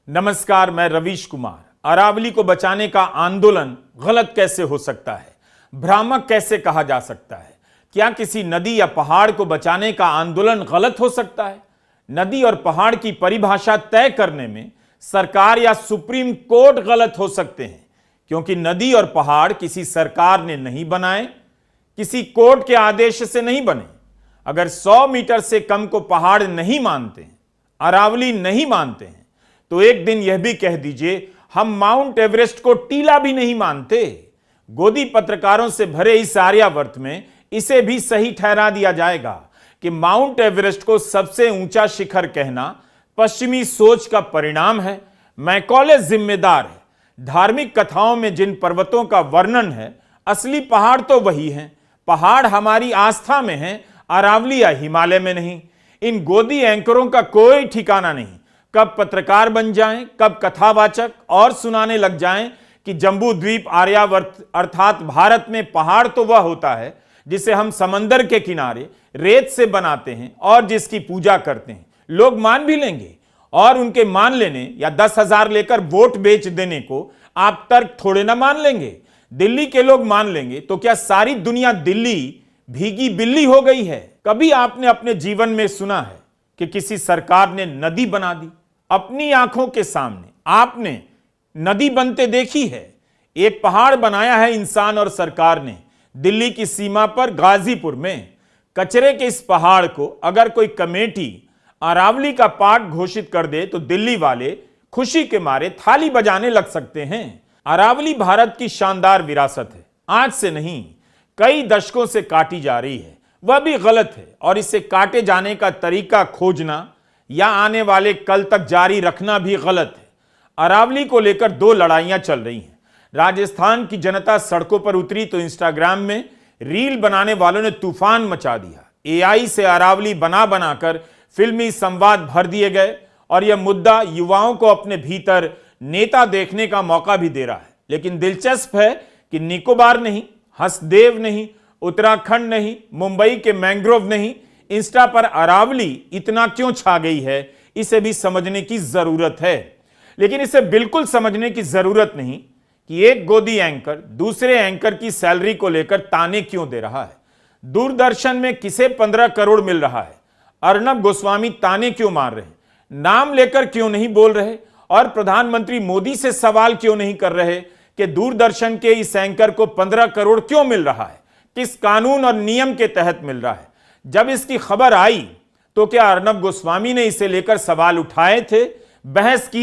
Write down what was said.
नमस्कार, मैं रवीश कुमार। अरावली को बचाने का आंदोलन गलत कैसे हो सकता है, भ्रामक कैसे कहा जा सकता है? क्या किसी नदी या पहाड़ को बचाने का आंदोलन गलत हो सकता है? नदी और पहाड़ की परिभाषा तय करने में सरकार या सुप्रीम कोर्ट गलत हो सकते हैं, क्योंकि नदी और पहाड़ किसी सरकार ने नहीं बनाए, किसी कोर्ट के आदेश से नहीं बने। अगर 100 मीटर से कम को पहाड़ नहीं मानते हैं, अरावली नहीं मानते हैं, तो एक दिन यह भी कह दीजिए हम माउंट एवरेस्ट को टीला भी नहीं मानते। गोदी पत्रकारों से भरे इस आर्यावर्त में इसे भी सही ठहरा दिया जाएगा कि माउंट एवरेस्ट को सबसे ऊंचा शिखर कहना पश्चिमी सोच का परिणाम है। मैकॉले जिम्मेदार है। धार्मिक कथाओं में जिन पर्वतों का वर्णन है, असली पहाड़ तो वही हैं। पहाड़ हमारी आस्था में हैं, अरावली या हिमालय में नहीं। इन गोदी एंकरों का कोई ठिकाना नहीं, कब पत्रकार बन जाएं, कब कथावाचक और सुनाने लग जाएं कि जम्बू द्वीप आर्यावर्त अर्थात भारत में पहाड़ तो वह होता है जिसे हम समंदर के किनारे रेत से बनाते हैं और जिसकी पूजा करते हैं। लोग मान भी लेंगे, और उनके मान लेने या 10,000 लेकर वोट बेच देने को आप तर्क थोड़े ना मान लेंगे। दिल्ली के लोग मान लेंगे तो क्या सारी दुनिया दिल्ली भीगी बिल्ली हो गई है? कभी आपने अपने जीवन में सुना है कि किसी सरकार ने नदी बना दी? अपनी आंखों के सामने आपने नदी बनते देखी है? एक पहाड़ बनाया है इंसान और सरकार ने दिल्ली की सीमा पर गाजीपुर में। कचरे के इस पहाड़ को अगर कोई कमेटी अरावली का पार्ट घोषित कर दे तो दिल्ली वाले खुशी के मारे थाली बजाने लग सकते हैं। अरावली भारत की शानदार विरासत है, आज से नहीं कई दशकों से काटी जा रही है। वह भी गलत है, और इसे काटे जाने का तरीका खोजना या आने वाले कल तक जारी रखना भी गलत है। अरावली को लेकर 2 लड़ाइयां चल रही हैं। राजस्थान की जनता सड़कों पर उतरी तो इंस्टाग्राम में रील बनाने वालों ने तूफान मचा दिया। एआई से अरावली बना बनाकर फिल्मी संवाद भर दिए गए, और यह मुद्दा युवाओं को अपने भीतर नेता देखने का मौका भी दे रहा है। लेकिन दिलचस्प है कि निकोबार नहीं, हसदेव नहीं, उत्तराखंड नहीं, मुंबई के मैंग्रोव नहीं, इंस्टा पर अरावली इतना क्यों छा गई है, इसे भी समझने की जरूरत है। लेकिन इसे बिल्कुल समझने की जरूरत नहीं कि एक गोदी एंकर दूसरे एंकर की सैलरी को लेकर ताने क्यों दे रहा है। दूरदर्शन में किसे 15 करोड़ मिल रहा है, अर्नब गोस्वामी ताने क्यों मार रहे हैं, नाम लेकर क्यों नहीं बोल रहे, और प्रधानमंत्री मोदी से सवाल क्यों नहीं कर रहे कि दूरदर्शन के इस एंकर को 15 करोड़ क्यों मिल रहा है, किस कानून और नियम के तहत मिल रहा है। जब इसकी खबर आई तो क्या अर्नब गोस्वामी ने इसे लेकर सवाल उठाए थे, बहस की